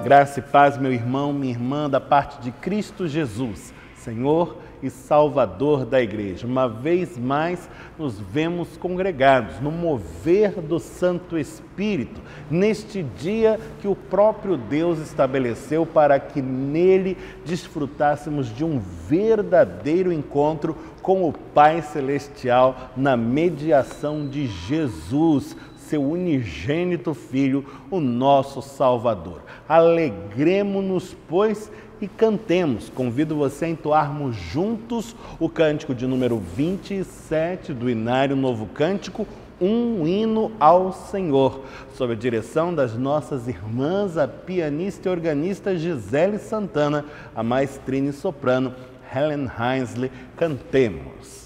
Graça e paz, meu irmão, minha irmã, da parte de Cristo Jesus, Senhor e Salvador da Igreja. Uma vez mais nos vemos congregados no mover do Santo Espírito, neste dia que o próprio Deus estabeleceu para que nele desfrutássemos de um verdadeiro encontro com o Pai Celestial na mediação de Jesus, seu unigênito Filho, o nosso Salvador. Alegremo-nos, pois, e cantemos. Convido você a entoarmos juntos o cântico de número 27 do Inário Novo Cântico, um hino ao Senhor, sob a direção das nossas irmãs, a pianista e organista Gisele Santana, a maestrina e soprano Helen Heinsley. Cantemos.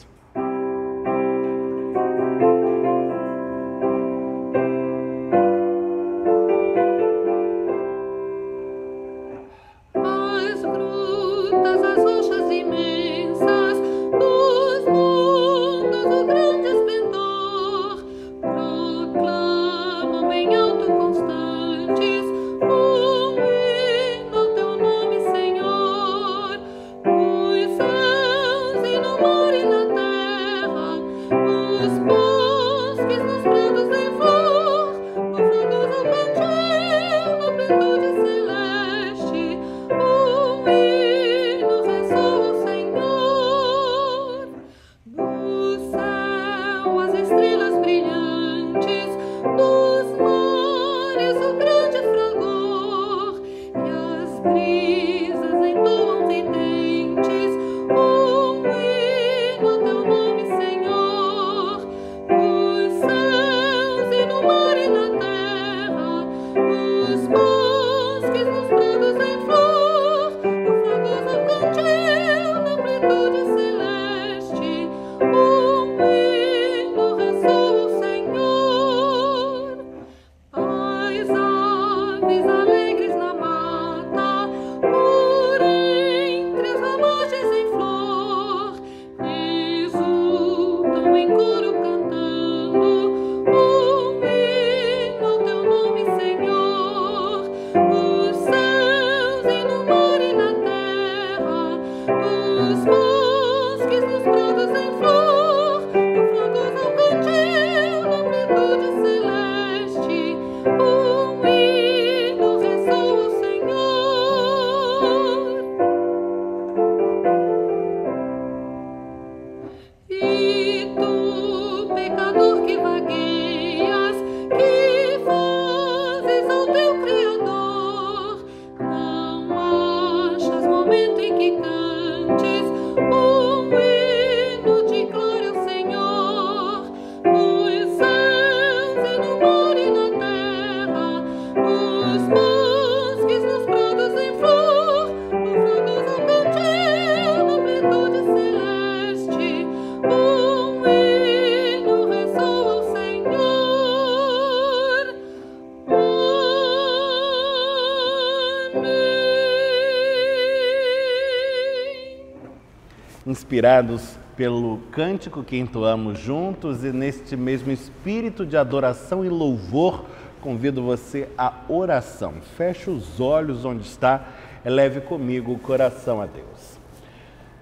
Inspirados pelo cântico que entoamos juntos e neste mesmo espírito de adoração e louvor, convido você à oração. Feche os olhos onde está, eleve comigo o coração a Deus.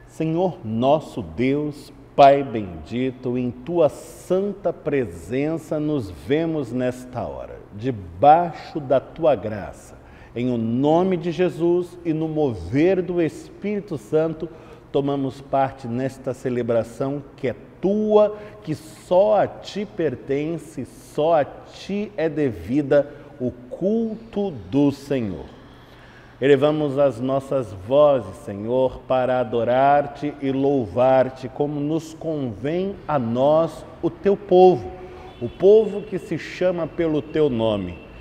Senhor nosso Deus, Pai bendito, em Tua santa presença nos vemos nesta hora, debaixo da Tua graça. Em o nome de Jesus e no mover do Espírito Santo, tomamos parte nesta celebração que é Tua, que só a Ti pertence, só a Ti é devida o culto do Senhor. Elevamos as nossas vozes, Senhor, para adorar-Te e louvar-Te, como nos convém a nós, o Teu povo, o povo que se chama pelo Teu nome.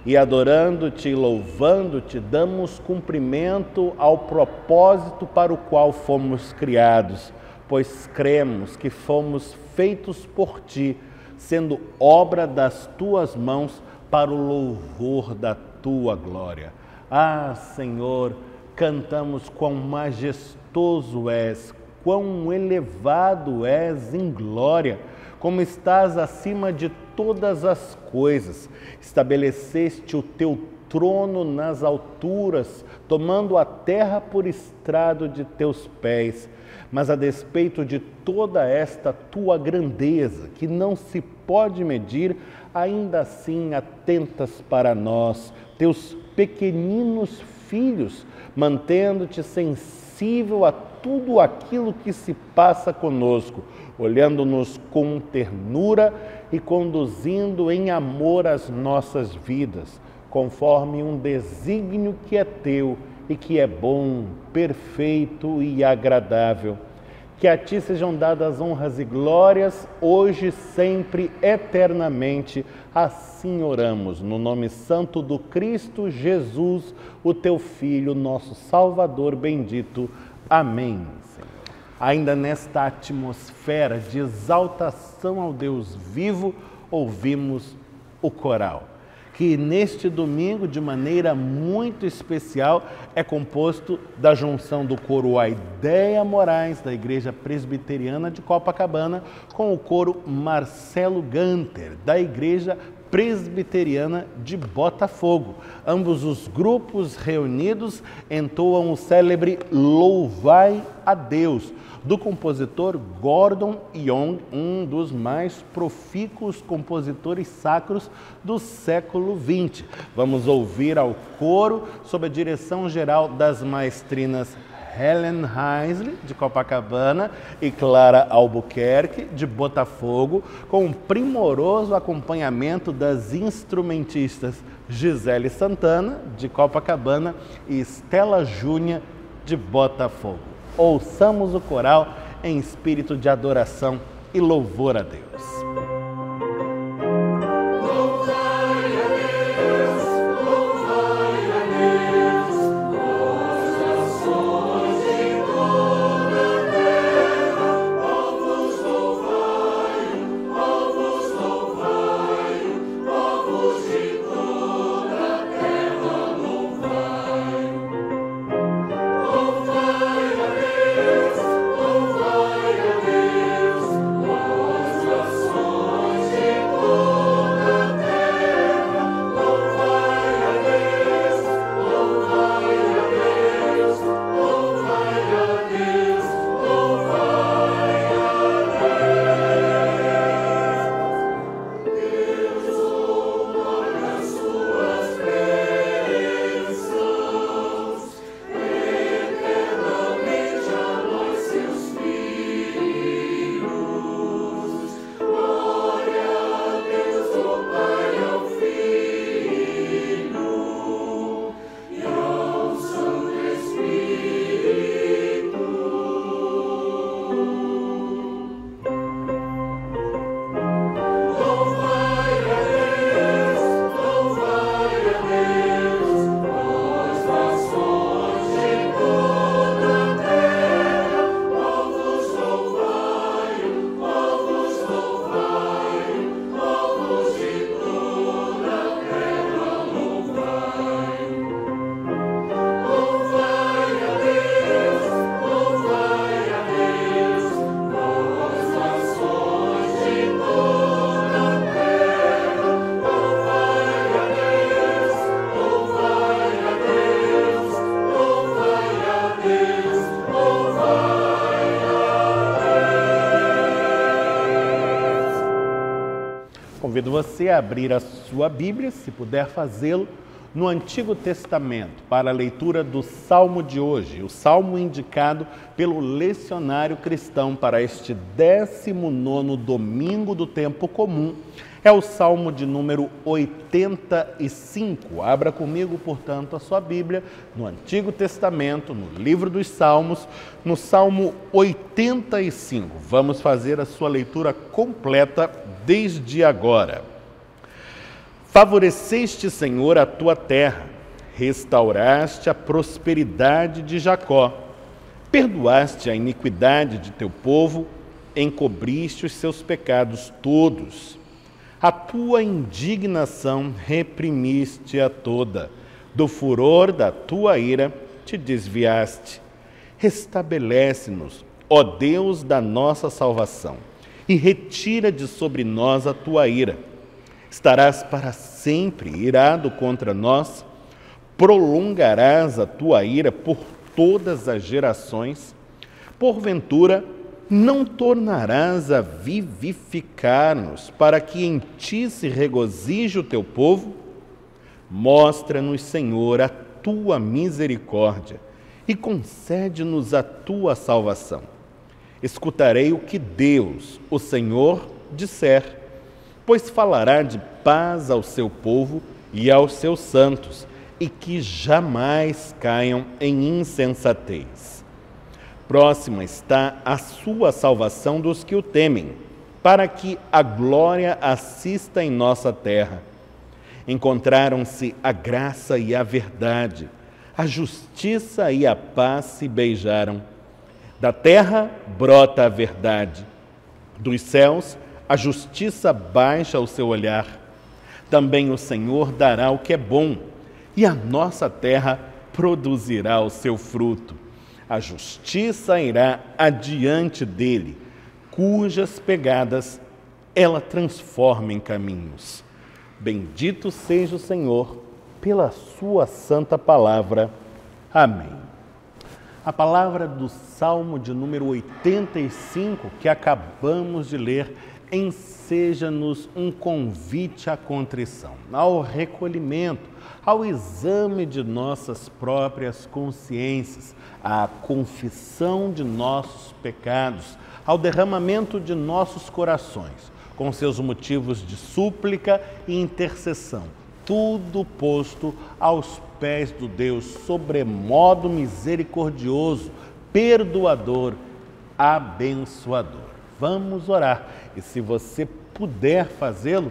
E adorando-Te e louvando-Te, damos cumprimento ao propósito para o qual fomos criados, pois cremos que fomos feitos por Ti, sendo obra das Tuas mãos para o louvor da Tua glória. Ah, Senhor, cantamos quão majestoso és, quão elevado és em glória, como estás acima de todas as coisas. Estabeleceste o teu trono nas alturas, tomando a terra por estrado de teus pés. Mas a despeito de toda esta tua grandeza, que não se pode medir, ainda assim atentas para nós, teus pequeninos filhos, mantendo-te sensível a tudo aquilo que se passa conosco, olhando-nos com ternura e conduzindo em amor as nossas vidas, conforme um desígnio que é teu e que é bom, perfeito e agradável. Que a ti sejam dadas honras e glórias, hoje, sempre, eternamente. Assim oramos, no nome santo do Cristo Jesus, o teu Filho, nosso Salvador bendito. Amém. Ainda nesta atmosfera de exaltação ao Deus vivo, ouvimos o coral, que neste domingo, de maneira muito especial, é composto da junção do coro Aideia Moraes, da Igreja Presbiteriana de Copacabana, com o coro Marcelo Ganter, da Igreja Presbiteriana de Botafogo. Ambos os grupos reunidos entoam o célebre Louvai a Deus, do compositor Gordon Young, um dos mais profícuos compositores sacros do século XX. Vamos ouvir ao coro, sob a direção geral das maestrinas Helen Heisley, de Copacabana, e Clara Albuquerque, de Botafogo, com um primoroso acompanhamento das instrumentistas Gisele Santana, de Copacabana, e Estela Júnior, de Botafogo. Ouçamos o coral em espírito de adoração e louvor a Deus. Convido você a abrir a sua Bíblia, se puder fazê-lo, no Antigo Testamento, para a leitura do Salmo de hoje, o Salmo indicado pelo Lecionário Cristão para este 19º domingo do tempo comum. É o Salmo de número 85. Abra comigo, portanto, a sua Bíblia no Antigo Testamento, no livro dos Salmos, no Salmo 85. Vamos fazer a sua leitura completa desde agora. Favoreceste, Senhor, a tua terra, restauraste a prosperidade de Jacó, perdoaste a iniquidade de teu povo, encobriste os seus pecados todos. A tua indignação reprimiste-a toda, do furor da tua ira te desviaste. Restabelece-nos, ó Deus da nossa salvação, e retira de sobre nós a tua ira. Estarás para sempre irado contra nós? Prolongarás a tua ira por todas as gerações? Porventura, não tornarás a vivificar-nos, para que em ti se regozije o teu povo? Mostra-nos, Senhor, a tua misericórdia e concede-nos a tua salvação. Escutarei o que Deus, o Senhor, disser, pois falará de paz ao seu povo e aos seus santos, e que jamais caiam em insensatez. Próxima está a sua salvação dos que o temem, para que a glória assista em nossa terra. Encontraram-se a graça e a verdade, a justiça e a paz se beijaram. Da terra brota a verdade, dos céus a justiça baixa o seu olhar. Também o Senhor dará o que é bom, e a nossa terra produzirá o seu fruto. A justiça irá adiante dele, cujas pegadas ela transforma em caminhos. Bendito seja o Senhor pela sua santa palavra. Amém. A palavra do Salmo de número 85, que acabamos de ler, enseja-nos um convite à contrição, ao recolhimento, ao exame de nossas próprias consciências, à confissão de nossos pecados, ao derramamento de nossos corações, com seus motivos de súplica e intercessão, tudo posto aos pés do Deus sobremodo misericordioso, perdoador, abençoador. Vamos orar, e se você puder fazê-lo,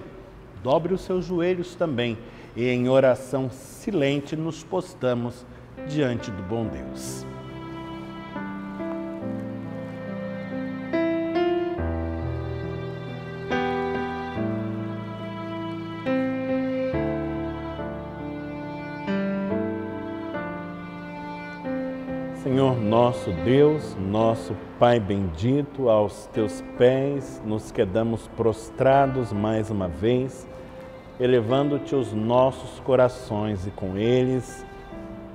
dobre os seus joelhos também, e em oração silente nos postamos diante do bom Deus. Senhor nosso Deus, nosso Pai bendito, aos teus pés nos quedamos prostrados mais uma vez, elevando-te os nossos corações e com eles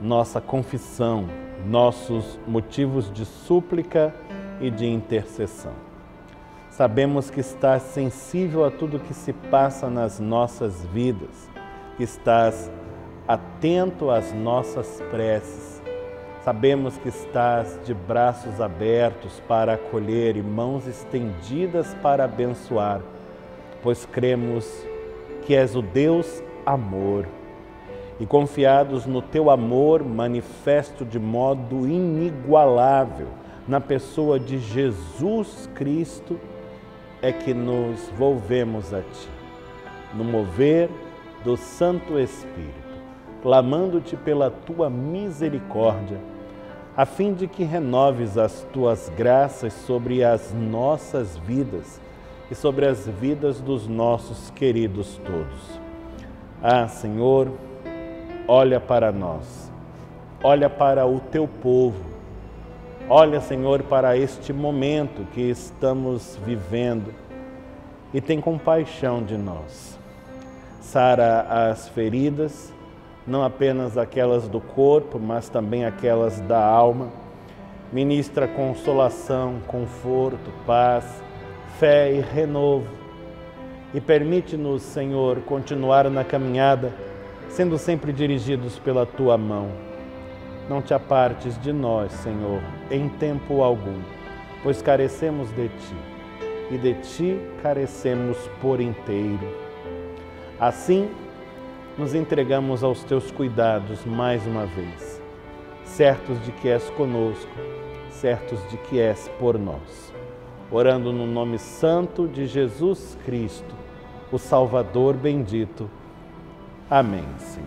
nossa confissão, nossos motivos de súplica e de intercessão. Sabemos que estás sensível a tudo que se passa nas nossas vidas, que estás atento às nossas preces. Sabemos que estás de braços abertos para acolher e mãos estendidas para abençoar, pois cremos que és o Deus amor. E confiados no teu amor manifesto de modo inigualável na pessoa de Jesus Cristo, é que nos volvemos a Ti, no mover do Santo Espírito, clamando-Te pela Tua misericórdia, a fim de que renoves as Tuas graças sobre as nossas vidas e sobre as vidas dos nossos queridos todos. Ah, Senhor, olha para nós, olha para o Teu povo, olha, Senhor, para este momento que estamos vivendo e tem compaixão de nós. Sara as feridas, não apenas aquelas do corpo, mas também aquelas da alma. Ministra consolação, conforto, paz, fé e renovo. E permite-nos, Senhor, continuar na caminhada, sendo sempre dirigidos pela Tua mão. Não te apartes de nós, Senhor, em tempo algum, pois carecemos de Ti, e de Ti carecemos por inteiro. Assim, nos entregamos aos Teus cuidados mais uma vez, certos de que és conosco, certos de que és por nós. Orando no nome santo de Jesus Cristo, o Salvador bendito. Amém, Senhor.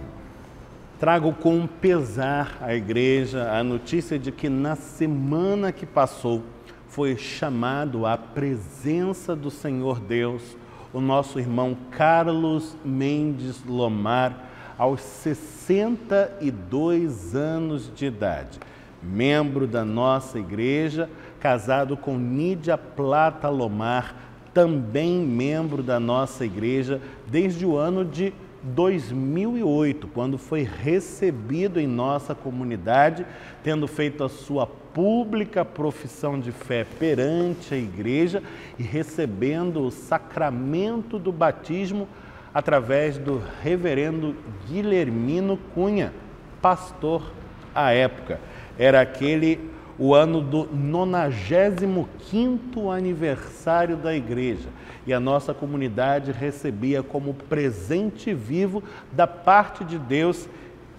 Trago com pesar à igreja a notícia de que na semana que passou foi chamado à presença do Senhor Deus o nosso irmão Carlos Mendes Lomar, aos 62 anos de idade, membro da nossa igreja, casado com Nídia Plata Lomar, também membro da nossa igreja desde o ano de 2008, quando foi recebido em nossa comunidade, tendo feito a sua pública profissão de fé perante a igreja e recebendo o sacramento do batismo através do reverendo Guilhermino Cunha, pastor à época. Era o ano do 95º aniversário da igreja e a nossa comunidade recebia como presente vivo da parte de Deus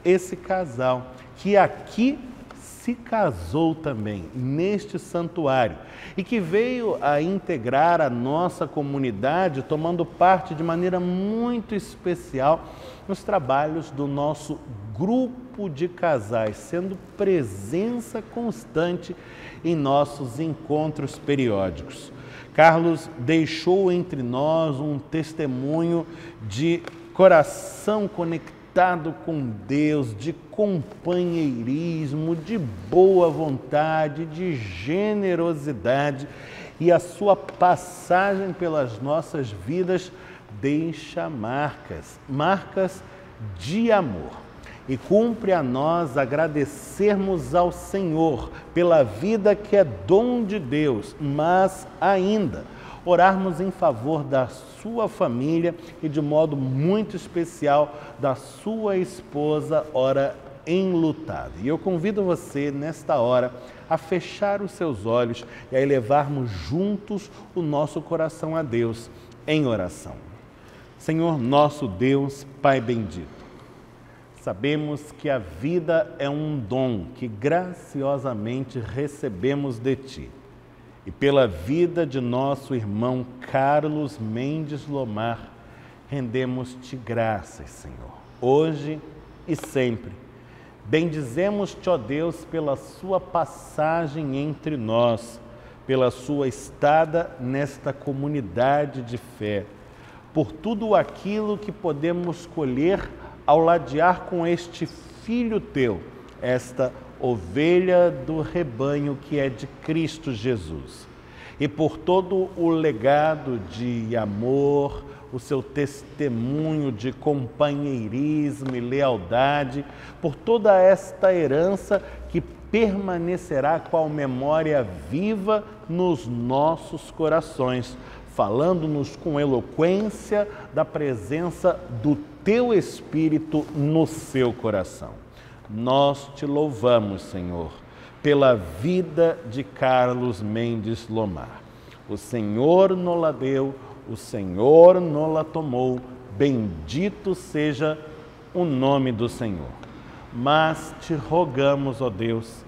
esse casal, que aqui se casou também, neste santuário, e que veio a integrar a nossa comunidade, tomando parte de maneira muito especial nos trabalhos do nosso grupo de casais, sendo presença constante em nossos encontros periódicos. Carlos deixou entre nós um testemunho de coração conectado com Deus, de companheirismo, de boa vontade, de generosidade, e a sua passagem pelas nossas vidas deixa marcas de amor. E cumpre a nós agradecermos ao Senhor pela vida que é dom de Deus, mas ainda orarmos em favor da sua família e de modo muito especial da sua esposa, ora enlutada. E eu convido você nesta hora a fechar os seus olhos e a elevarmos juntos o nosso coração a Deus em oração. Senhor nosso Deus, Pai bendito, sabemos que a vida é um dom que graciosamente recebemos de Ti. E pela vida de nosso irmão Carlos Mendes Lomar, rendemos-Te graças, Senhor, hoje e sempre. Bendizemos-Te, ó Deus, pela Sua passagem entre nós, pela Sua estada nesta comunidade de fé, por tudo aquilo que podemos colher ao ladear com este Filho Teu, esta ovelha do rebanho que é de Cristo Jesus. E por todo o legado de amor, o seu testemunho de companheirismo e lealdade, por toda esta herança que permanecerá qual memória viva nos nossos corações, falando-nos com eloquência da presença do Teu Espírito no seu coração. Nós Te louvamos, Senhor, pela vida de Carlos Mendes Lomar. O Senhor nos-la deu, o Senhor nos-la tomou, bendito seja o nome do Senhor. Mas Te rogamos, ó Deus,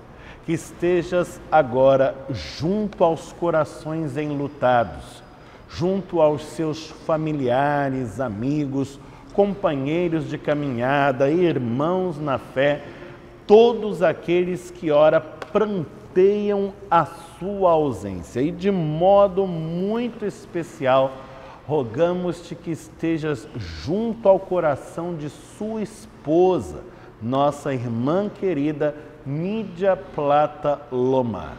que estejas agora junto aos corações enlutados, junto aos seus familiares, amigos, companheiros de caminhada, irmãos na fé, todos aqueles que ora pranteiam a sua ausência. E de modo muito especial, rogamos-Te que estejas junto ao coração de sua esposa, nossa irmã querida Nídia Plata Lomar.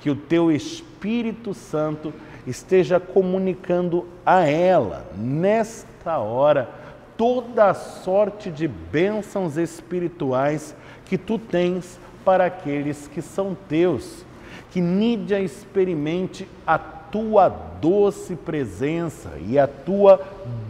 Que o Teu Espírito Santo esteja comunicando a ela, nesta hora, toda a sorte de bênçãos espirituais que Tu tens para aqueles que são Teus. Que Nídia experimente a Tua doce presença e a Tua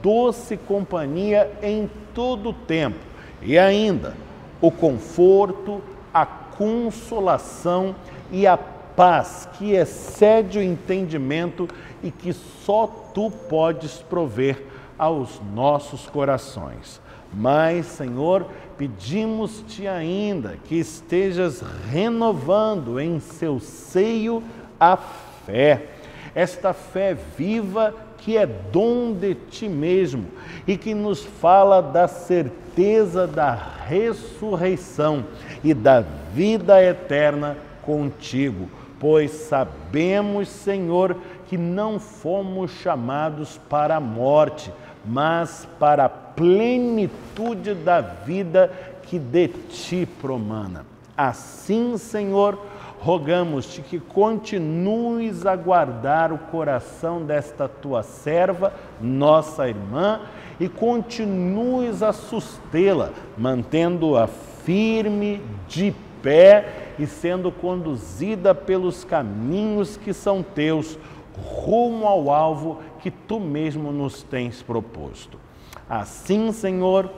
doce companhia em todo o tempo. E ainda, o conforto, a consolação e a paz que excede o entendimento e que só Tu podes prover aos nossos corações. Mas, Senhor, pedimos-Te ainda que estejas renovando em seu seio a fé, esta fé viva que é dom de Ti mesmo e que nos fala da certeza da ressurreição e da vida eterna contigo. Pois sabemos, Senhor, que não fomos chamados para a morte, mas para a plenitude da vida que de Ti promana. Assim, Senhor, rogamos-te que continues a guardar o coração desta tua serva, nossa irmã, e continues a sustê-la, mantendo-a firme, de pé e sendo conduzida pelos caminhos que são teus, rumo ao alvo que tu mesmo nos tens proposto. Assim, Senhor,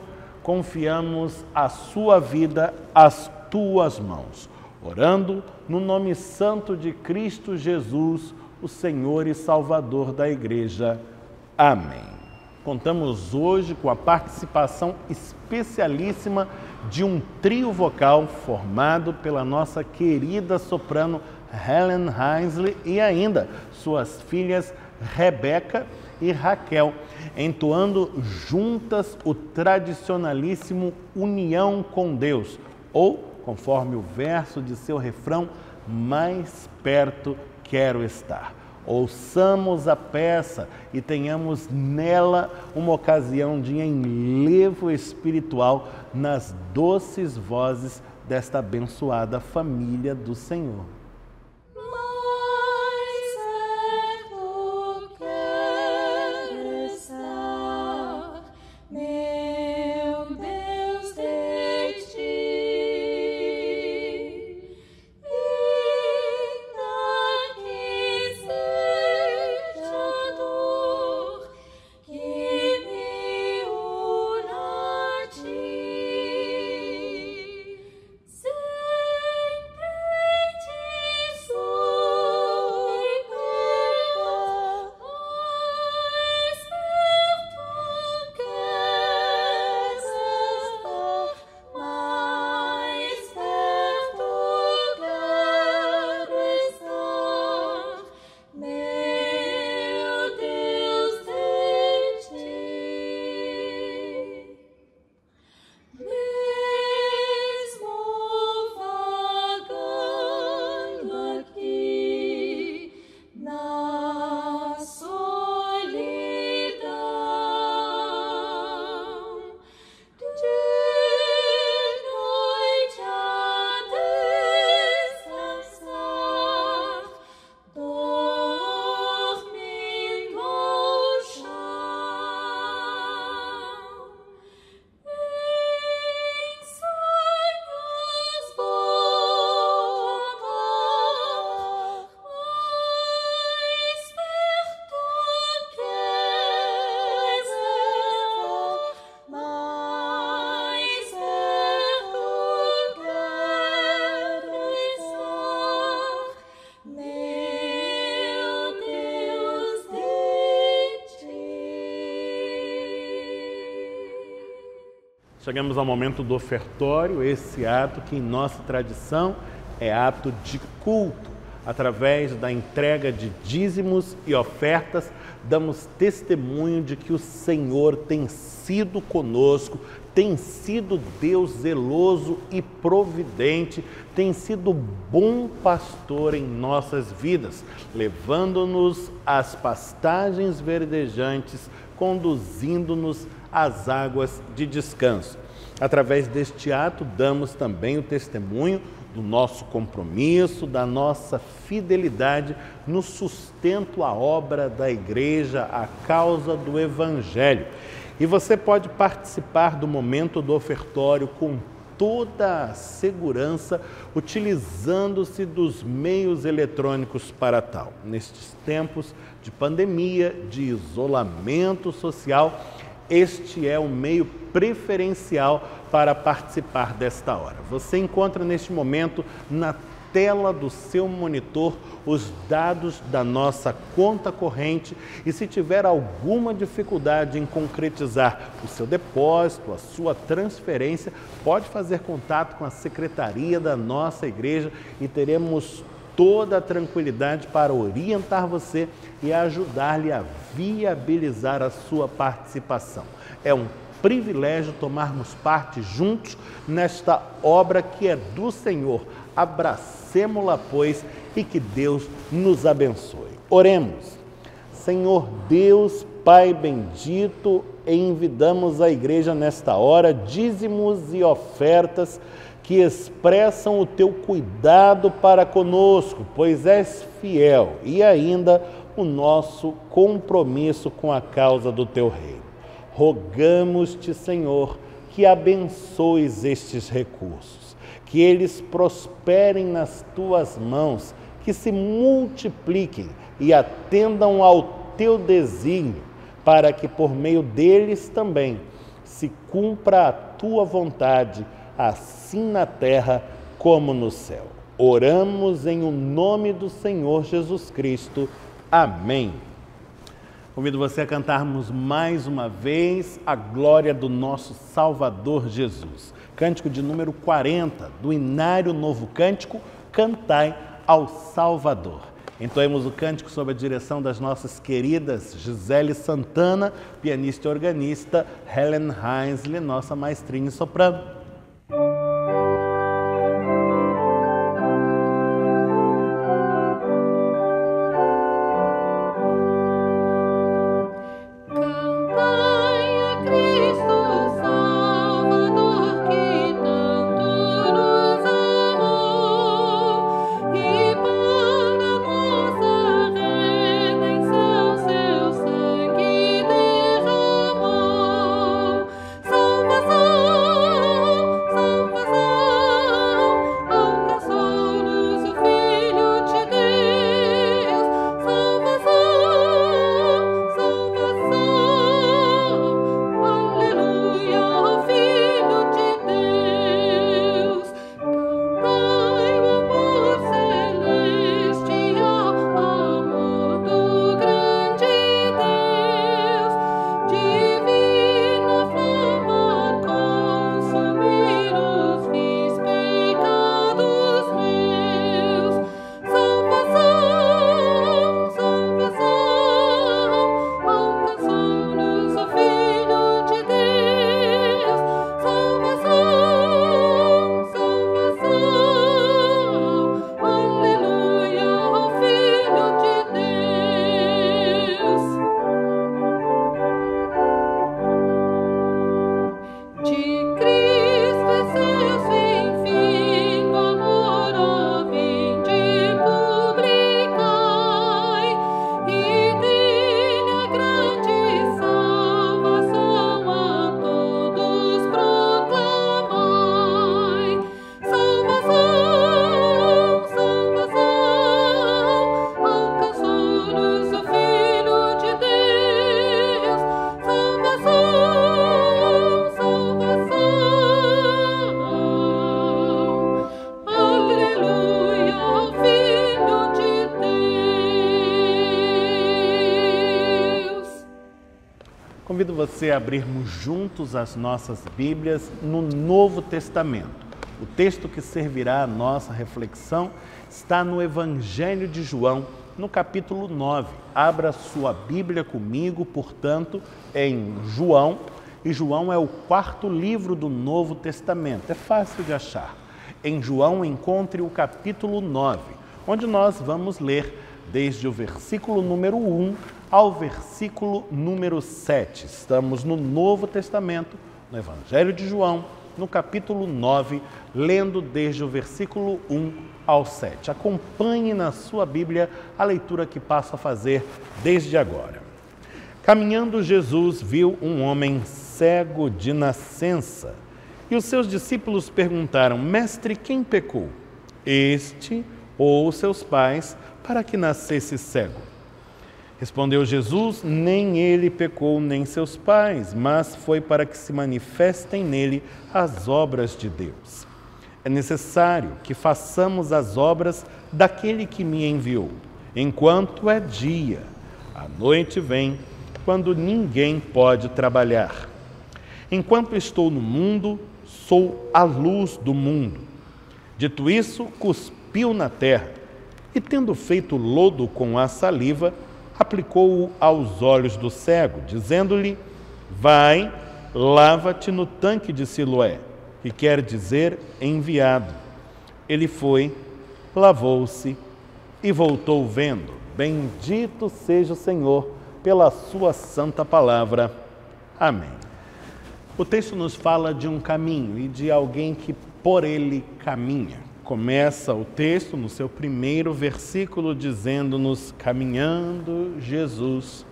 confiamos a sua vida às tuas mãos, orando no nome santo de Cristo Jesus, o Senhor e Salvador da Igreja. Amém. Contamos hoje com a participação especialíssima de um trio vocal formado pela nossa querida soprano Helen Heinsley e ainda suas filhas Rebeca e Raquel, entoando juntas o tradicionalíssimo União com Deus, ou, conforme o verso de seu refrão, mais perto quero estar. Ouçamos a peça e tenhamos nela uma ocasião de enlevo espiritual nas doces vozes desta abençoada família do Senhor. Chegamos ao momento do ofertório, esse ato que em nossa tradição é ato de culto. Através da entrega de dízimos e ofertas, damos testemunho de que o Senhor tem sido conosco, tem sido Deus zeloso e providente, tem sido bom pastor em nossas vidas, levando-nos às pastagens verdejantes, conduzindo-nos às águas de descanso. Através deste ato, damos também o testemunho do nosso compromisso, da nossa fidelidade no sustento à obra da Igreja, à causa do Evangelho. E você pode participar do momento do ofertório com toda a segurança, utilizando-se dos meios eletrônicos para tal. Nestes tempos de pandemia, de isolamento social, este é o meio preferencial para participar desta hora. Você encontra neste momento na tela do seu monitor os dados da nossa conta corrente e se tiver alguma dificuldade em concretizar o seu depósito, a sua transferência, pode fazer contato com a secretaria da nossa igreja e teremos toda a tranquilidade para orientar você e ajudar-lhe a viabilizar a sua participação. É um privilégio tomarmos parte juntos nesta obra que é do Senhor. Abracemo-la, pois, e que Deus nos abençoe. Oremos. Senhor Deus, Pai bendito, envidamos à igreja nesta hora dízimos e ofertas que expressam o teu cuidado para conosco, pois és fiel, e ainda o nosso compromisso com a causa do teu reino. Rogamos-te, Senhor, que abençoes estes recursos, que eles prosperem nas tuas mãos, que se multipliquem e atendam ao teu desígnio, para que por meio deles também se cumpra a tua vontade, assim na terra como no céu. Oramos em o nome do Senhor Jesus Cristo. Amém. Convido você a cantarmos mais uma vez a glória do nosso Salvador Jesus. Cântico de número 40, do Inário Novo Cântico, Cantai ao Salvador. Entoemos o cântico sob a direção das nossas queridas Gisele Santana, pianista e organista, Helen Heinzle, nossa maestrinha em soprano. Convido você a abrirmos juntos as nossas Bíblias no Novo Testamento. O texto que servirá a nossa reflexão está no Evangelho de João, no capítulo 9. Abra sua Bíblia comigo, portanto, em João. E João é o quarto livro do Novo Testamento. É fácil de achar. Em João, encontre o capítulo 9, onde nós vamos ler desde o versículo número 1 ao versículo número 7. Estamos no Novo Testamento, no Evangelho de João, no capítulo 9, lendo desde o versículo 1 ao 7. Acompanhe na sua Bíblia a leitura que passo a fazer desde agora. Caminhando, Jesus viu um homem cego de nascença. E os seus discípulos perguntaram: Mestre, quem pecou? Este ou seus pais, para que nascesse cego? Respondeu Jesus: nem ele pecou, nem seus pais, mas foi para que se manifestem nele as obras de Deus. É necessário que façamos as obras daquele que me enviou, enquanto é dia. A noite vem, quando ninguém pode trabalhar. Enquanto estou no mundo, sou a luz do mundo. Dito isso, cuspiu na terra e, tendo feito lodo com a saliva, aplicou-o aos olhos do cego, dizendo-lhe: vai, lava-te no tanque de Siloé, que quer dizer enviado. Ele foi, lavou-se e voltou vendo. Bendito seja o Senhor pela sua santa palavra. Amém. O texto nos fala de um caminho e de alguém que por ele caminha. Começa o texto no seu primeiro versículo dizendo-nos: caminhando Jesus.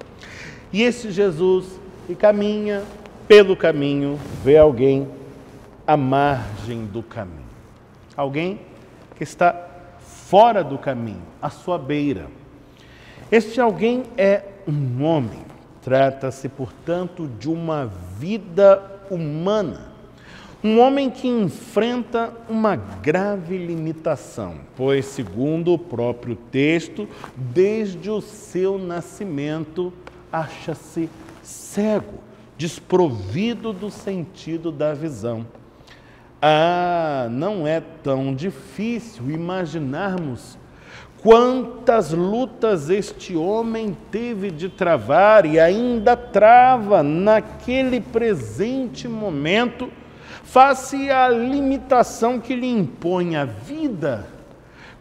E esse Jesus que caminha pelo caminho, vê alguém à margem do caminho. Alguém que está fora do caminho, à sua beira. Este alguém é um homem. Trata-se, portanto, de uma vida humana. Um homem que enfrenta uma grave limitação, pois, segundo o próprio texto, desde o seu nascimento, acha-se cego, desprovido do sentido da visão. Não é tão difícil imaginarmos quantas lutas este homem teve de travar e ainda trava naquele presente momento, face à limitação que lhe impõe a vida,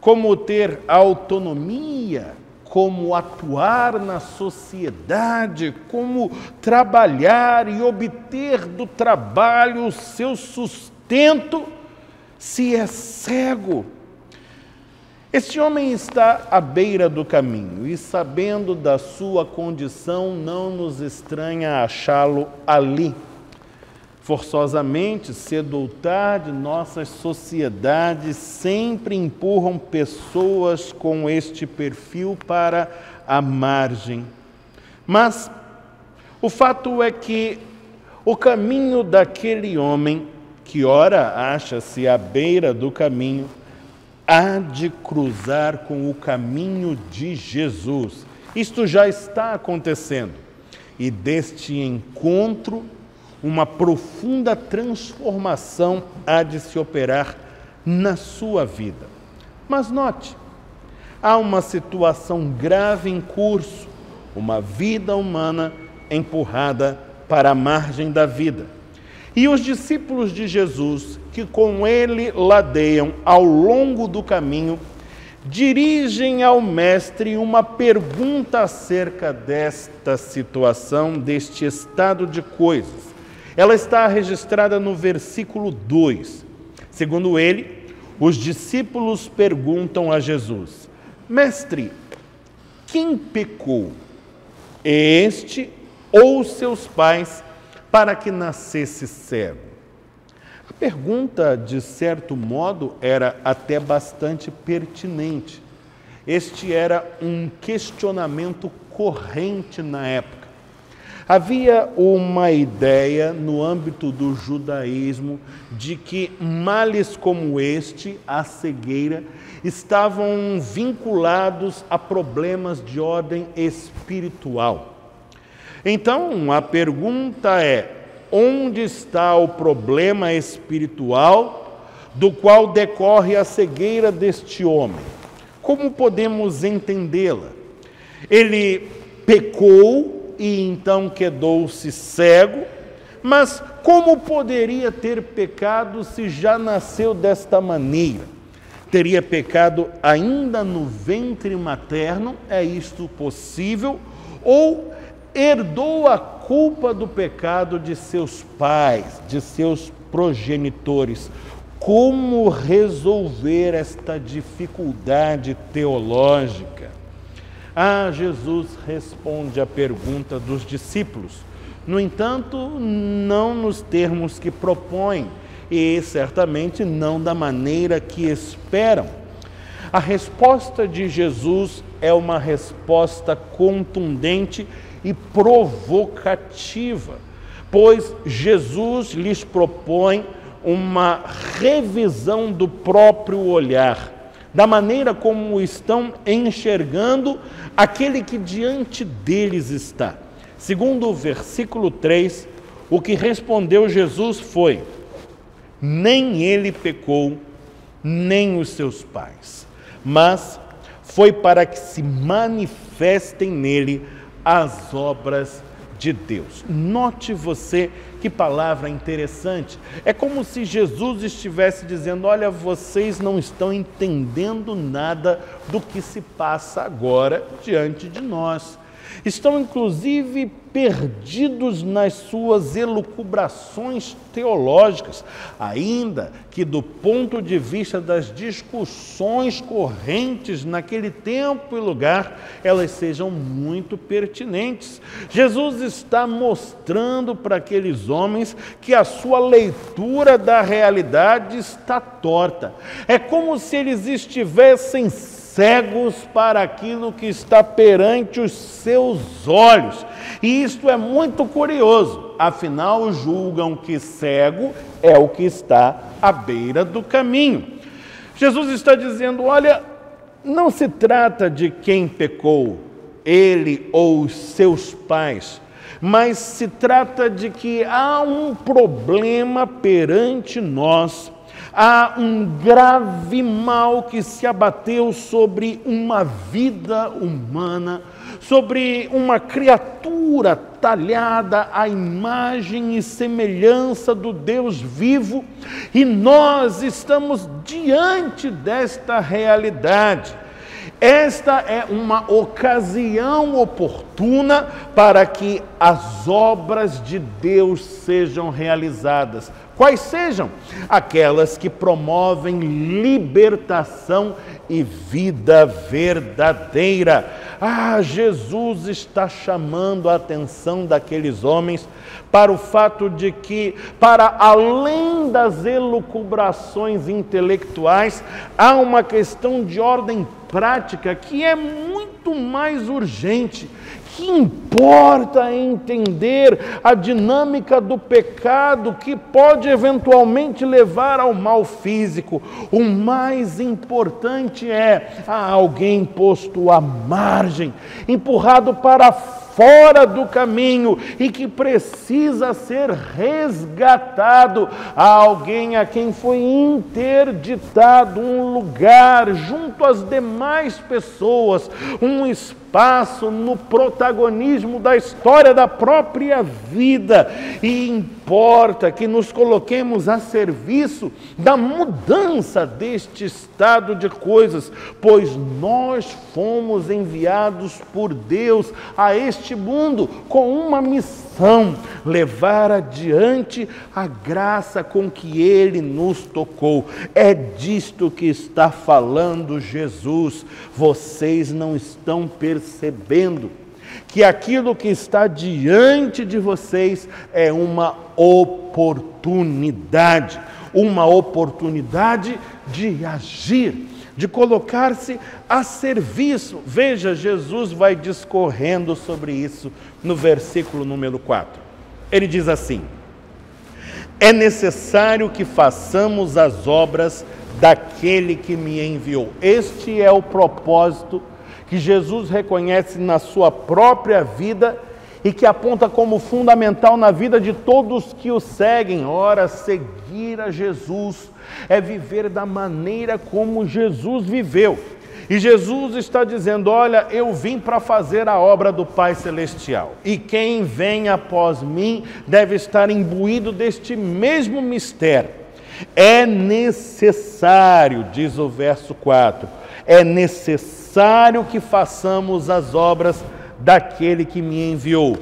como ter autonomia, como atuar na sociedade, como trabalhar e obter do trabalho o seu sustento, se é cego. Este homem está à beira do caminho e, sabendo da sua condição, não nos estranha achá-lo ali. Forçosamente, cedo ou tarde, nossas sociedades sempre empurram pessoas com este perfil para a margem. Mas o fato é que o caminho daquele homem, que ora acha-se à beira do caminho, há de cruzar com o caminho de Jesus. Isto já está acontecendo. E deste encontro, uma profunda transformação há de se operar na sua vida. Mas note, há uma situação grave em curso, uma vida humana empurrada para a margem da vida. E os discípulos de Jesus, que com ele ladeiam ao longo do caminho, dirigem ao Mestre uma pergunta acerca desta situação, deste estado de coisas. Ela está registrada no versículo 2. Segundo ele, os discípulos perguntam a Jesus: Mestre, quem pecou, este ou seus pais, para que nascesse cego? A pergunta, de certo modo, era até bastante pertinente. Este era um questionamento corrente na época. Havia uma ideia no âmbito do judaísmo de que males como este, a cegueira, estavam vinculados a problemas de ordem espiritual. Então, a pergunta é: onde está o problema espiritual do qual decorre a cegueira deste homem? Como podemos entendê-la? Ele pecou e então quedou-se cego, mas como poderia ter pecado se já nasceu desta maneira? Teria pecado ainda no ventre materno? É isto possível? Ou herdou a culpa do pecado de seus pais, de seus progenitores? Como resolver esta dificuldade teológica? Jesus responde à pergunta dos discípulos, no entanto, não nos termos que propõem e certamente não da maneira que esperam. A resposta de Jesus é uma resposta contundente e provocativa, pois Jesus lhes propõe uma revisão do próprio olhar, da maneira como estão enxergando aquele que diante deles está. Segundo o versículo 3, o que respondeu Jesus foi: nem ele pecou, nem os seus pais, mas foi para que se manifestem nele as obras de Deus. Note você que palavra interessante. É como se Jesus estivesse dizendo: olha, vocês não estão entendendo nada do que se passa agora diante de nós. Estão, inclusive, perdidos nas suas elucubrações teológicas, ainda que do ponto de vista das discussões correntes naquele tempo e lugar, elas sejam muito pertinentes. Jesus está mostrando para aqueles homens que a sua leitura da realidade está torta. É como se eles estivessem cegos para aquilo que está perante os seus olhos. E isto é muito curioso, afinal julgam que cego é o que está à beira do caminho. Jesus está dizendo, olha, não se trata de quem pecou, ele ou os seus pais, mas se trata de que há um problema perante nós. Há um grave mal que se abateu sobre uma vida humana, sobre uma criatura talhada à imagem e semelhança do Deus vivo, e nós estamos diante desta realidade. Esta é uma ocasião oportuna para que as obras de Deus sejam realizadas. Quais sejam? Aquelas que promovem libertação e vida verdadeira. Jesus está chamando a atenção daqueles homens para o fato de que, para além das elucubrações intelectuais, há uma questão de ordem prática que é muito mais urgente, que importa entender a dinâmica do pecado que pode eventualmente levar ao mal físico. O mais importante é alguém posto à margem, empurrado para fora do caminho e que precisa ser resgatado. Há alguém a quem foi interditado um lugar junto às demais pessoas, um espaço no protagonismo da história da própria vida, e importa que nos coloquemos a serviço da mudança deste estado de coisas, pois nós fomos enviados por Deus a este mundo com uma missão: levar adiante a graça com que Ele nos tocou. É disto que está falando Jesus. Vocês não estão percebendo que aquilo que está diante de vocês é uma oportunidade de agir, de colocar-se a serviço. Veja, Jesus vai discorrendo sobre isso no versículo número 4. Ele diz assim: é necessário que façamos as obras daquele que me enviou. Este é o propósito que Jesus reconhece na sua própria vida e que aponta como fundamental na vida de todos que o seguem. Ora, seguir a Jesus é viver da maneira como Jesus viveu. E Jesus está dizendo: olha, eu vim para fazer a obra do Pai Celestial, e quem vem após mim deve estar imbuído deste mesmo mistério. É necessário, diz o verso 4, é necessário que façamos as obras daquele que me enviou.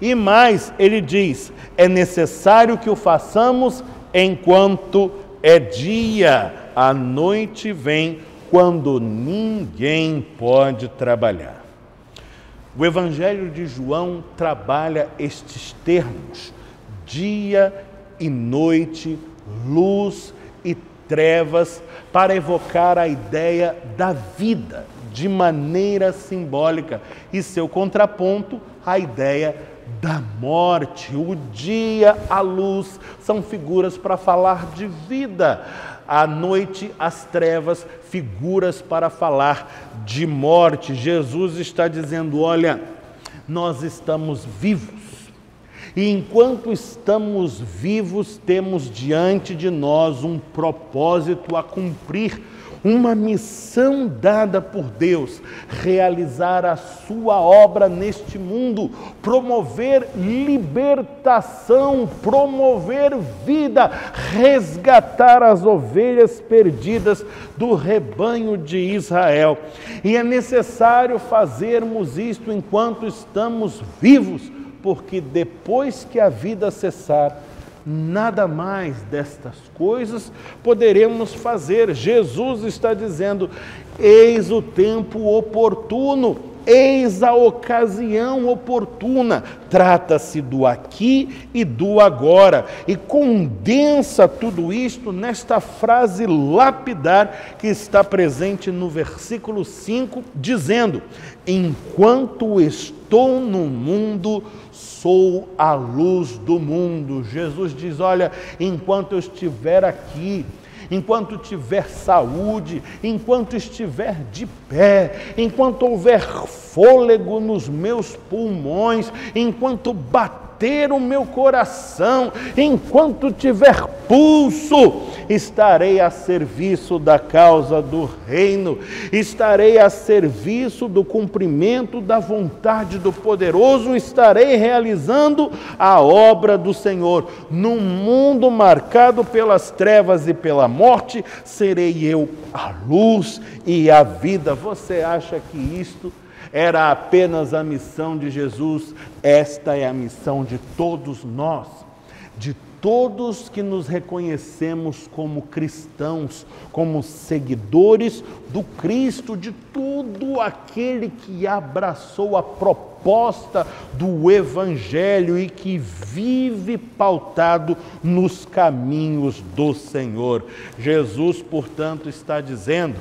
E mais, ele diz, é necessário que o façamos enquanto é dia. A noite vem quando ninguém pode trabalhar. O Evangelho de João trabalha estes termos: dia e noite, luz e trevas, para evocar a ideia da vida de maneira simbólica, e seu contraponto, a ideia da morte. O dia, a luz, são figuras para falar de vida. A noite, as trevas, figuras para falar de morte. Jesus está dizendo: olha, nós estamos vivos. E enquanto estamos vivos, temos diante de nós um propósito a cumprir, uma missão dada por Deus, realizar a sua obra neste mundo, promover libertação, promover vida, resgatar as ovelhas perdidas do rebanho de Israel. E é necessário fazermos isto enquanto estamos vivos, porque depois que a vida cessar, nada mais destas coisas poderemos fazer. Jesus está dizendo: eis o tempo oportuno, eis a ocasião oportuna. Trata-se do aqui e do agora. E condensa tudo isto nesta frase lapidar que está presente no versículo 5, dizendo: enquanto estou no mundo, sou a luz do mundo. Jesus diz: olha, enquanto eu estiver aqui, enquanto tiver saúde, enquanto estiver de pé, enquanto houver fôlego nos meus pulmões, enquanto bater o meu coração, enquanto tiver pulso, estarei a serviço da causa do reino, estarei a serviço do cumprimento da vontade do poderoso, estarei realizando a obra do Senhor. Num mundo marcado pelas trevas e pela morte, serei eu a luz e a vida. Você acha que isto era apenas a missão de Jesus? Esta é a missão de todos nós, de todos que nos reconhecemos como cristãos, como seguidores do Cristo, de todo aquele que abraçou a proposta do Evangelho e que vive pautado nos caminhos do Senhor. Jesus, portanto, está dizendo,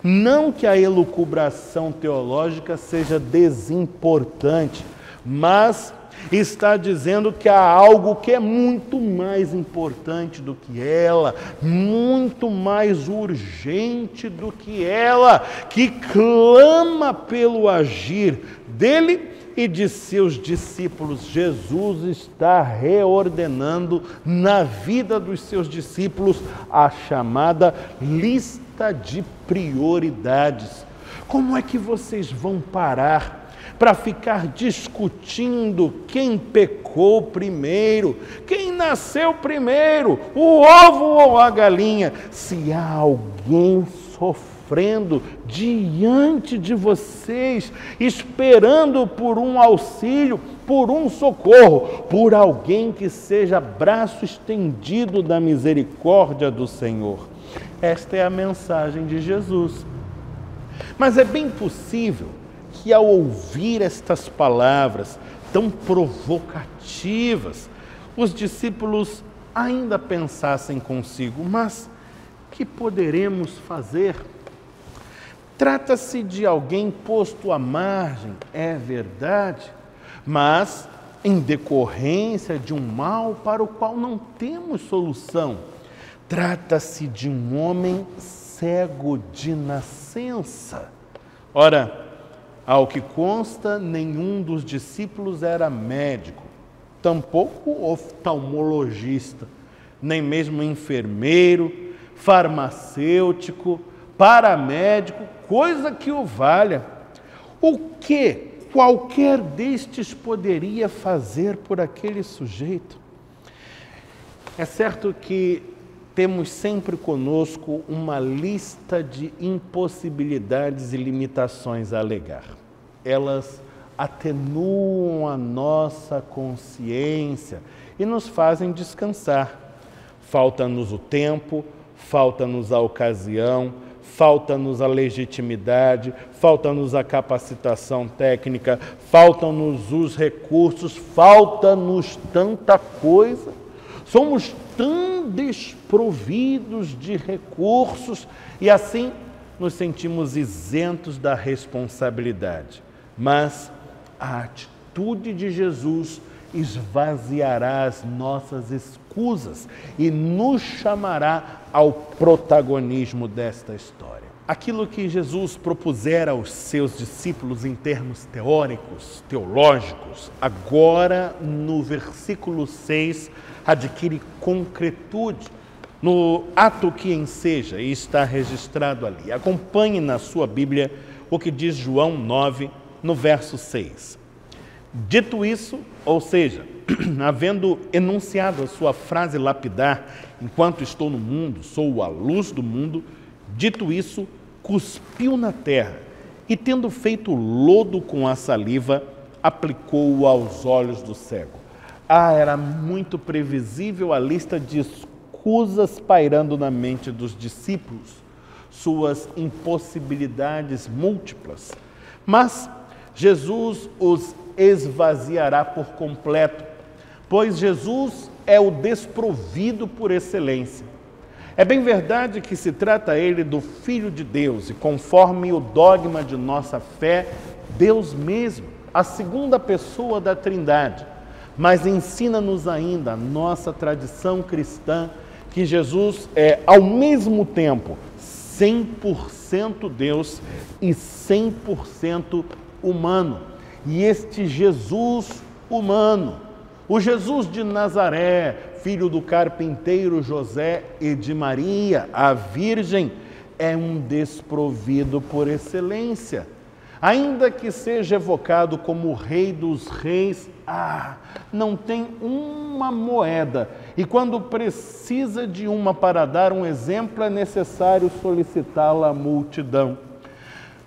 não que a elucubração teológica seja desimportante, mas está dizendo que há algo que é muito mais importante do que ela, muito mais urgente do que ela, que clama pelo agir dele e de seus discípulos. Jesus está reordenando na vida dos seus discípulos a chamada lista de prioridades. Como é que vocês vão parar para ficar discutindo quem pecou primeiro, quem nasceu primeiro, o ovo ou a galinha? Se há alguém sofrendo diante de vocês, esperando por um auxílio, por um socorro, por alguém que seja braço estendido da misericórdia do Senhor. Esta é a mensagem de Jesus. Mas é bem possível que ao ouvir estas palavras tão provocativas, os discípulos ainda pensassem consigo: mas que poderemos fazer? Trata-se de alguém posto à margem, é verdade, mas em decorrência de um mal para o qual não temos solução. Trata-se de um homem cego de nascença. Ora, ao que consta, nenhum dos discípulos era médico, tampouco oftalmologista, nem mesmo enfermeiro, farmacêutico, paramédico, coisa que o valha. O que qualquer destes poderia fazer por aquele sujeito? É certo que temos sempre conosco uma lista de impossibilidades e limitações a alegar. Elas atenuam a nossa consciência e nos fazem descansar. Falta-nos o tempo, falta-nos a ocasião, falta-nos a legitimidade, falta-nos a capacitação técnica, faltam-nos os recursos, falta-nos tanta coisa. Somos tão desprovidos de recursos e assim nos sentimos isentos da responsabilidade. Mas a atitude de Jesus esvaziará as nossas escusas e nos chamará ao protagonismo desta história. Aquilo que Jesus propusera aos seus discípulos em termos teóricos, teológicos, agora no versículo 6 adquire concretude no ato que enseja e está registrado ali. Acompanhe na sua Bíblia o que diz João 9, no verso 6. Dito isso, ou seja, havendo enunciado a sua frase lapidar, enquanto estou no mundo, sou a luz do mundo, dito isso, cuspiu na terra e, tendo feito lodo com a saliva, aplicou-o aos olhos do cego. Era muito previsível a lista de escusas pairando na mente dos discípulos, suas impossibilidades múltiplas. Mas Jesus os esvaziará por completo, pois Jesus é o desprovido por excelência. É bem verdade que se trata ele do Filho de Deus e, conforme o dogma de nossa fé, Deus mesmo, a segunda pessoa da Trindade. Mas ensina-nos ainda a nossa tradição cristã que Jesus é, ao mesmo tempo, 100% Deus e 100% humano. E este Jesus humano, o Jesus de Nazaré, filho do carpinteiro José e de Maria, a Virgem, é um desprovido por excelência. Ainda que seja evocado como o Rei dos Reis, não tem uma moeda. E quando precisa de uma para dar um exemplo, é necessário solicitá-la à multidão.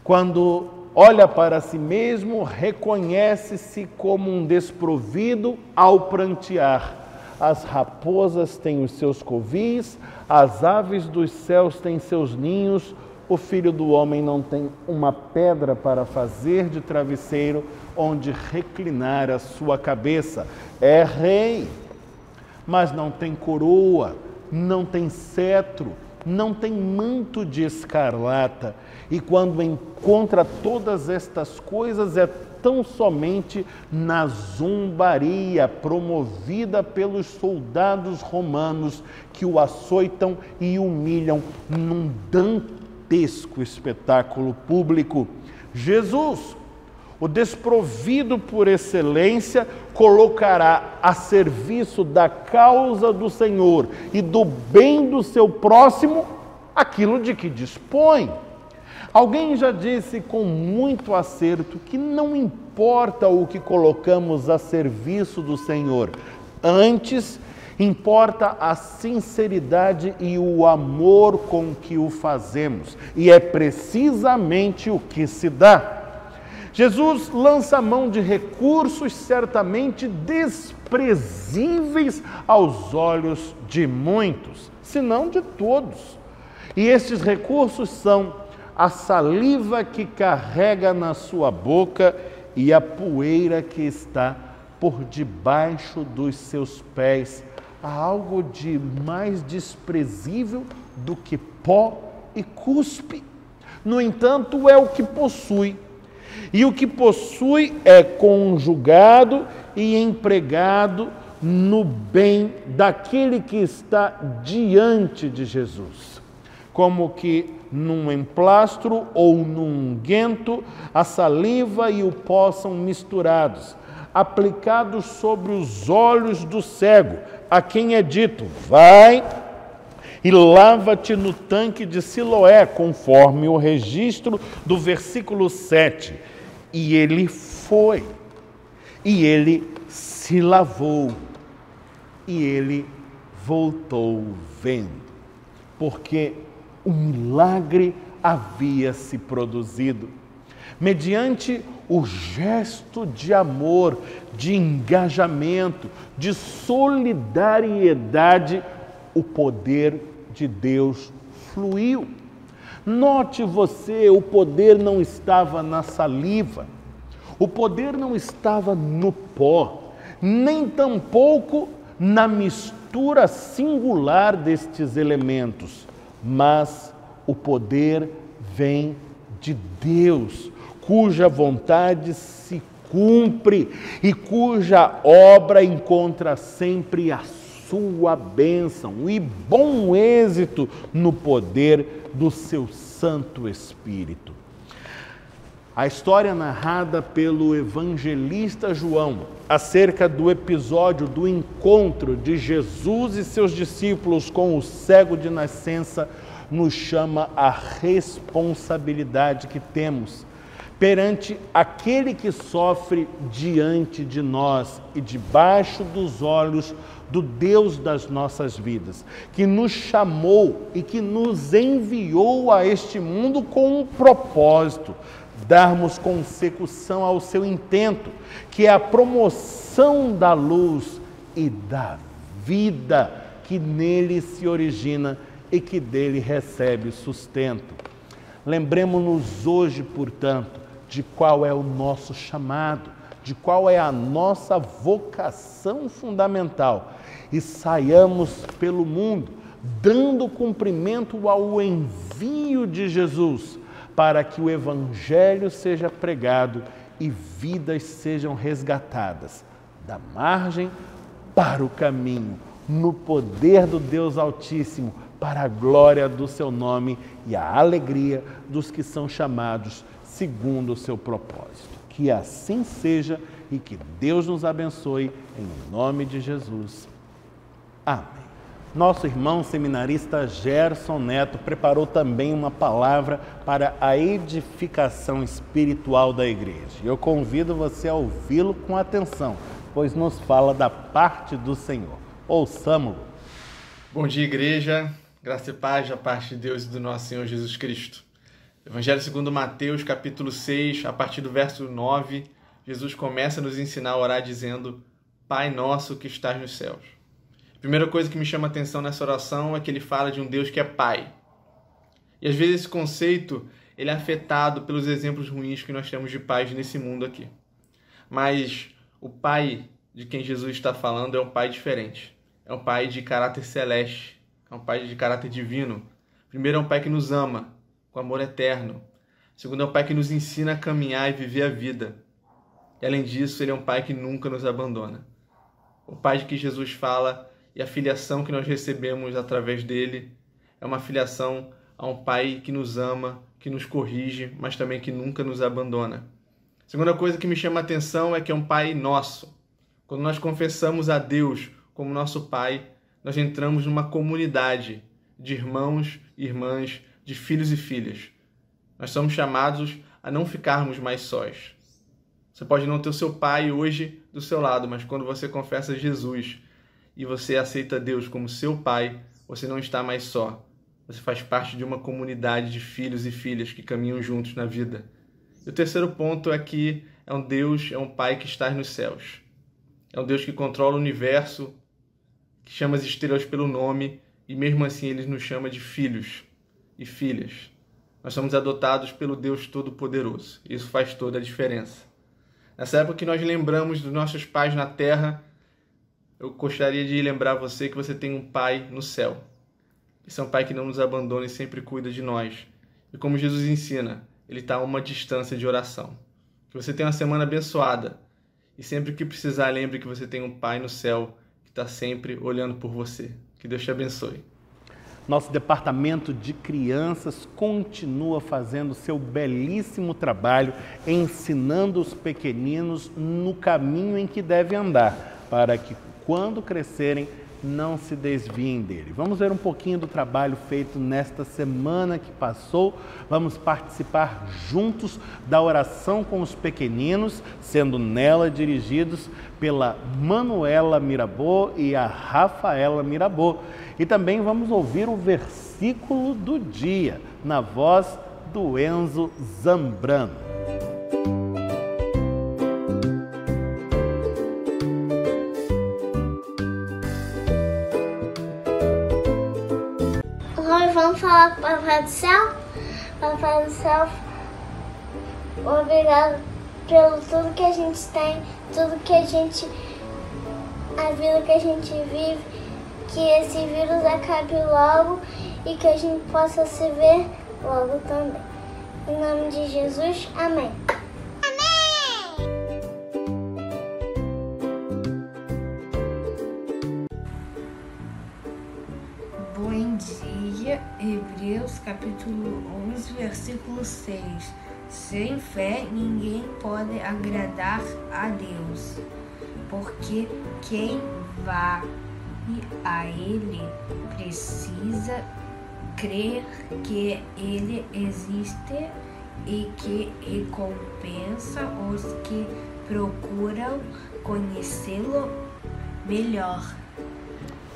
Quando olha para si mesmo, reconhece-se como um desprovido ao prantear. As raposas têm os seus covis, as aves dos céus têm seus ninhos, o Filho do Homem não tem uma pedra para fazer de travesseiro onde reclinar a sua cabeça. É rei, mas não tem coroa, não tem cetro, não tem manto de escarlata. E quando encontra todas estas coisas, é tão somente na zombaria promovida pelos soldados romanos que o açoitam e humilham num dantesco espetáculo público. Jesus, o desprovido por excelência, colocará a serviço da causa do Senhor e do bem do seu próximo aquilo de que dispõe. Alguém já disse com muito acerto que não importa o que colocamos a serviço do Senhor, antes importa a sinceridade e o amor com que o fazemos, e é precisamente o que se dá. Jesus lança mão de recursos certamente desprezíveis aos olhos de muitos, se não de todos. E estes recursos são a saliva que carrega na sua boca e a poeira que está por debaixo dos seus pés. Há algo de mais desprezível do que pó e cuspe. No entanto, é o que possui. E o que possui é conjugado e empregado no bem daquele que está diante de Jesus. Como que num emplastro ou num unguento, a saliva e o pó são misturados, aplicados sobre os olhos do cego, a quem é dito: vai e lava-te no tanque de Siloé, conforme o registro do versículo 7. E ele foi, e ele se lavou, e ele voltou vendo, porque o milagre havia se produzido. Mediante o gesto de amor, de engajamento, de solidariedade, o poder de Deus fluiu. Note você, o poder não estava na saliva, o poder não estava no pó, nem tampouco na mistura singular destes elementos, mas o poder vem de Deus, cuja vontade se cumpre e cuja obra encontra sempre a sua bênção e bom êxito no poder do seu Santo Espírito. A história narrada pelo evangelista João acerca do episódio do encontro de Jesus e seus discípulos com o cego de nascença nos chama a responsabilidade que temos perante aquele que sofre diante de nós e debaixo dos olhos do Deus das nossas vidas, que nos chamou e que nos enviou a este mundo com um propósito, darmos consecução ao seu intento, que é a promoção da luz e da vida que nele se origina e que dele recebe sustento. Lembremos-nos hoje, portanto, de qual é o nosso chamado, de qual é a nossa vocação fundamental e saiamos pelo mundo dando cumprimento ao envio de Jesus, para que o Evangelho seja pregado e vidas sejam resgatadas da margem para o caminho, no poder do Deus Altíssimo, para a glória do seu nome e a alegria dos que são chamados segundo o seu propósito. Que assim seja e que Deus nos abençoe, em nome de Jesus. Amém. Nosso irmão seminarista Gerson Neto preparou também uma palavra para a edificação espiritual da igreja. Eu convido você a ouvi-lo com atenção, pois nos fala da parte do Senhor. Ouçamo-lo. Bom dia, igreja. Graça e paz da parte de Deus e do nosso Senhor Jesus Cristo. Evangelho segundo Mateus, capítulo 6, a partir do verso 9, Jesus começa a nos ensinar a orar dizendo: Pai nosso que estás nos céus. A primeira coisa que me chama a atenção nessa oração é que ele fala de um Deus que é Pai. E às vezes esse conceito ele é afetado pelos exemplos ruins que nós temos de pais nesse mundo aqui. Mas o Pai de quem Jesus está falando é um Pai diferente. É um Pai de caráter celeste, é um Pai de caráter divino. Primeiro é um Pai que nos ama, com amor eterno. Segundo é um Pai que nos ensina a caminhar e viver a vida. E além disso, ele é um Pai que nunca nos abandona. O Pai de que Jesus fala e a filiação que nós recebemos através dele é uma filiação a um Pai que nos ama, que nos corrige, mas também que nunca nos abandona. A segunda coisa que me chama a atenção é que é um Pai nosso. Quando nós confessamos a Deus como nosso Pai, nós entramos numa comunidade de irmãos e irmãs, de filhos e filhas. Nós somos chamados a não ficarmos mais sós. Você pode não ter o seu pai hoje do seu lado, mas quando você confessa Jesus e você aceita Deus como seu pai, você não está mais só. Você faz parte de uma comunidade de filhos e filhas que caminham juntos na vida. E o terceiro ponto é que é um Deus, é um Pai que está nos céus. É um Deus que controla o universo, que chama as estrelas pelo nome e mesmo assim ele nos chama de filhos e filhas. Nós somos adotados pelo Deus Todo-Poderoso. Isso faz toda a diferença. Nessa época que nós lembramos dos nossos pais na terra, eu gostaria de lembrar você que você tem um Pai no céu. Esse é um Pai que não nos abandona e sempre cuida de nós. E como Jesus ensina, Ele está a uma distância de oração. Que você tenha uma semana abençoada. E sempre que precisar, lembre que você tem um Pai no céu que está sempre olhando por você. Que Deus te abençoe. Nosso departamento de crianças continua fazendo seu belíssimo trabalho, ensinando os pequeninos no caminho em que devem andar, para que quando crescerem não se desviem dele. Vamos ver um pouquinho do trabalho feito nesta semana que passou. Vamos participar juntos da oração com os pequeninos, sendo nela dirigidos pela Manuela Mirabô e a Rafaela Mirabô. E também vamos ouvir o versículo do dia, na voz do Enzo Zambrano. Hoje vamos falar com o Papai do Céu. Papai do Céu, obrigado pelo tudo que a gente tem, a vida que a gente vive, que esse vírus acabe logo e que a gente possa se ver logo também. Em nome de Jesus, amém. Bom dia, Hebreus capítulo 11, versículo 6. Sem fé, ninguém pode agradar a Deus, porque quem vai a Ele precisa crer que Ele existe e que recompensa os que procuram conhecê-lo melhor.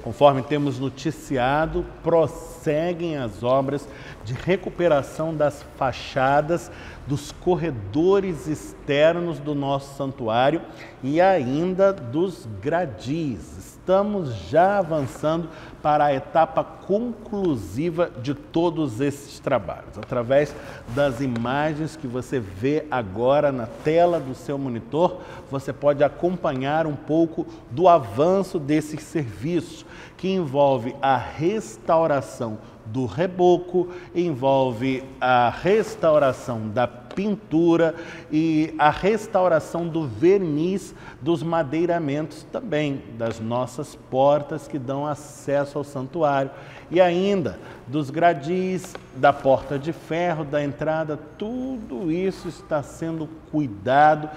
Conforme temos noticiado, prosseguem as obras de recuperação das fachadas dos corredores externos do nosso santuário e ainda dos gradis. Estamos já avançando para a etapa conclusiva de todos esses trabalhos. Através das imagens que você vê agora na tela do seu monitor, você pode acompanhar um pouco do avanço desses serviços, que envolve a restauração do reboco, envolve a restauração da pintura e a restauração do verniz dos madeiramentos também, das nossas portas que dão acesso ao santuário e ainda dos gradis, da porta de ferro, da entrada. Tudo isso está sendo cuidado,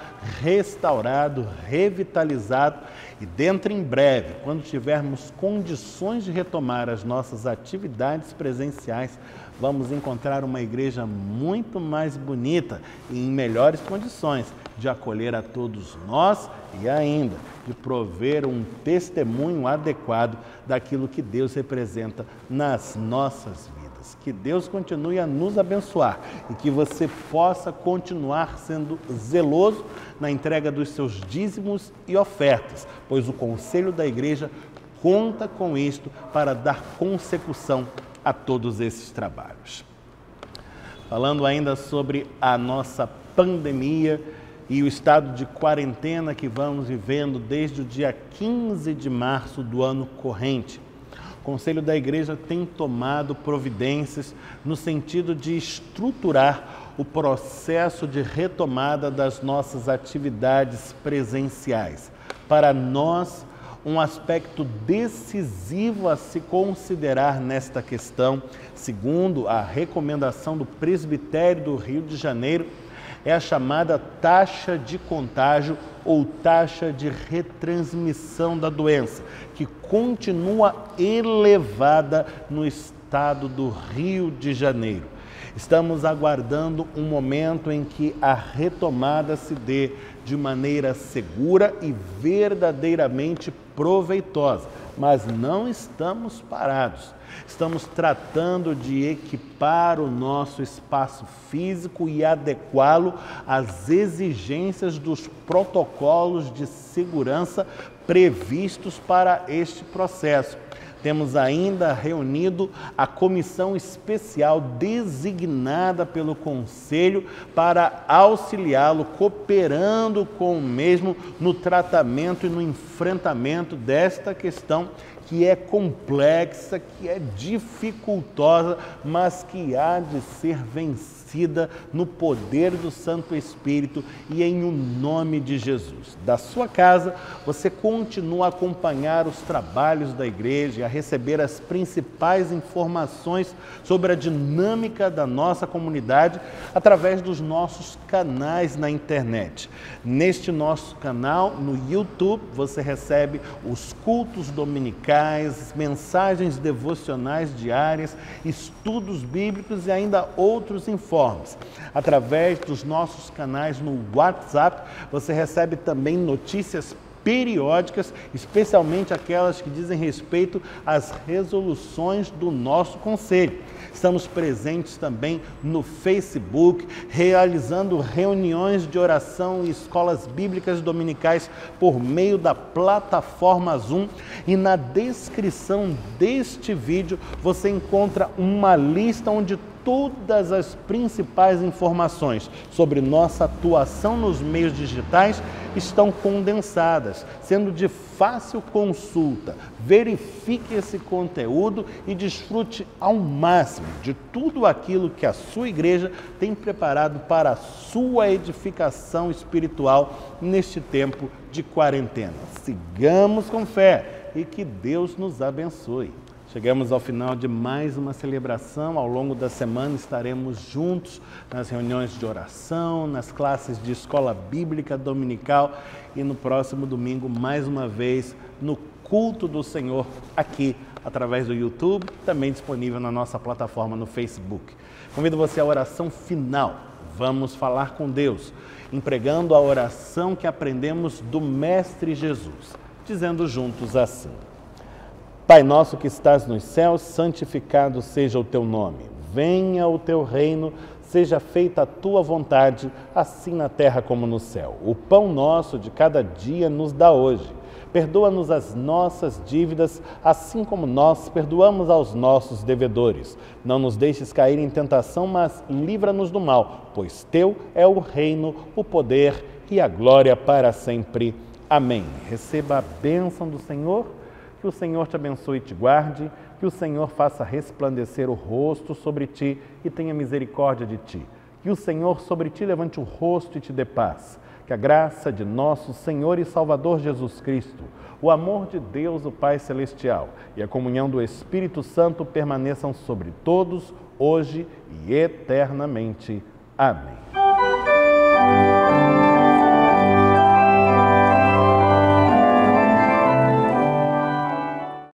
restaurado, revitalizado e dentro em breve, quando tivermos condições de retomar as nossas atividades presenciais, vamos encontrar uma igreja muito mais bonita e em melhores condições de acolher a todos nós e ainda de prover um testemunho adequado daquilo que Deus representa nas nossas vidas. Que Deus continue a nos abençoar e que você possa continuar sendo zeloso na entrega dos seus dízimos e ofertas, pois o Conselho da Igreja conta com isto para dar consecução a todos esses trabalhos. Falando ainda sobre a nossa pandemia e o estado de quarentena que vamos vivendo desde o dia 15 de março do ano corrente, o Conselho da Igreja tem tomado providências no sentido de estruturar o processo de retomada das nossas atividades presenciais. Para nós, um aspecto decisivo a se considerar nesta questão, segundo a recomendação do Presbitério do Rio de Janeiro, é a chamada taxa de contágio ou taxa de retransmissão da doença, que continua elevada no estado do Rio de Janeiro. Estamos aguardando um momento em que a retomada se dê de maneira segura e verdadeiramente proveitosa, mas não estamos parados. Estamos tratando de equipar o nosso espaço físico e adequá-lo às exigências dos protocolos de segurança previstos para este processo. Temos ainda reunido a comissão especial designada pelo Conselho para auxiliá-lo, cooperando com o mesmo no tratamento e no enfrentamento desta questão que é complexa, que é dificultosa, mas que há de ser vencida no poder do Santo Espírito e em o nome de Jesus. Da sua casa, você continua a acompanhar os trabalhos da igreja e a receber as principais informações sobre a dinâmica da nossa comunidade através dos nossos canais na internet. Neste nosso canal, no YouTube, você recebe os cultos dominicais, mensagens devocionais diárias, estudos bíblicos e ainda outros informes. Através dos nossos canais no WhatsApp, você recebe também notícias periódicas, especialmente aquelas que dizem respeito às resoluções do nosso Conselho. Estamos presentes também no Facebook, realizando reuniões de oração e escolas bíblicas dominicais por meio da plataforma Zoom. E na descrição deste vídeo você encontra uma lista onde todas as principais informações sobre nossa atuação nos meios digitais estão condensadas, sendo de fácil consulta. Verifique esse conteúdo e desfrute ao máximo de tudo aquilo que a sua igreja tem preparado para a sua edificação espiritual neste tempo de quarentena. Sigamos com fé e que Deus nos abençoe. Chegamos ao final de mais uma celebração. Ao longo da semana estaremos juntos nas reuniões de oração, nas classes de escola bíblica dominical e no próximo domingo, mais uma vez, no culto do Senhor aqui, através do YouTube, também disponível na nossa plataforma no Facebook. Convido você à oração final. Vamos falar com Deus, empregando a oração que aprendemos do Mestre Jesus, dizendo juntos assim: Pai nosso que estás nos céus, santificado seja o teu nome. Venha o teu reino, seja feita a tua vontade, assim na terra como no céu. O pão nosso de cada dia nos dá hoje. Perdoa-nos as nossas dívidas, assim como nós perdoamos aos nossos devedores. Não nos deixes cair em tentação, mas livra-nos do mal, pois teu é o reino, o poder e a glória para sempre. Amém. Receba a bênção do Senhor. Que o Senhor te abençoe e te guarde, que o Senhor faça resplandecer o rosto sobre ti e tenha misericórdia de ti. Que o Senhor sobre ti levante o rosto e te dê paz. Que a graça de nosso Senhor e Salvador Jesus Cristo, o amor de Deus, o Pai Celestial, e a comunhão do Espírito Santo permaneçam sobre todos, hoje e eternamente. Amém.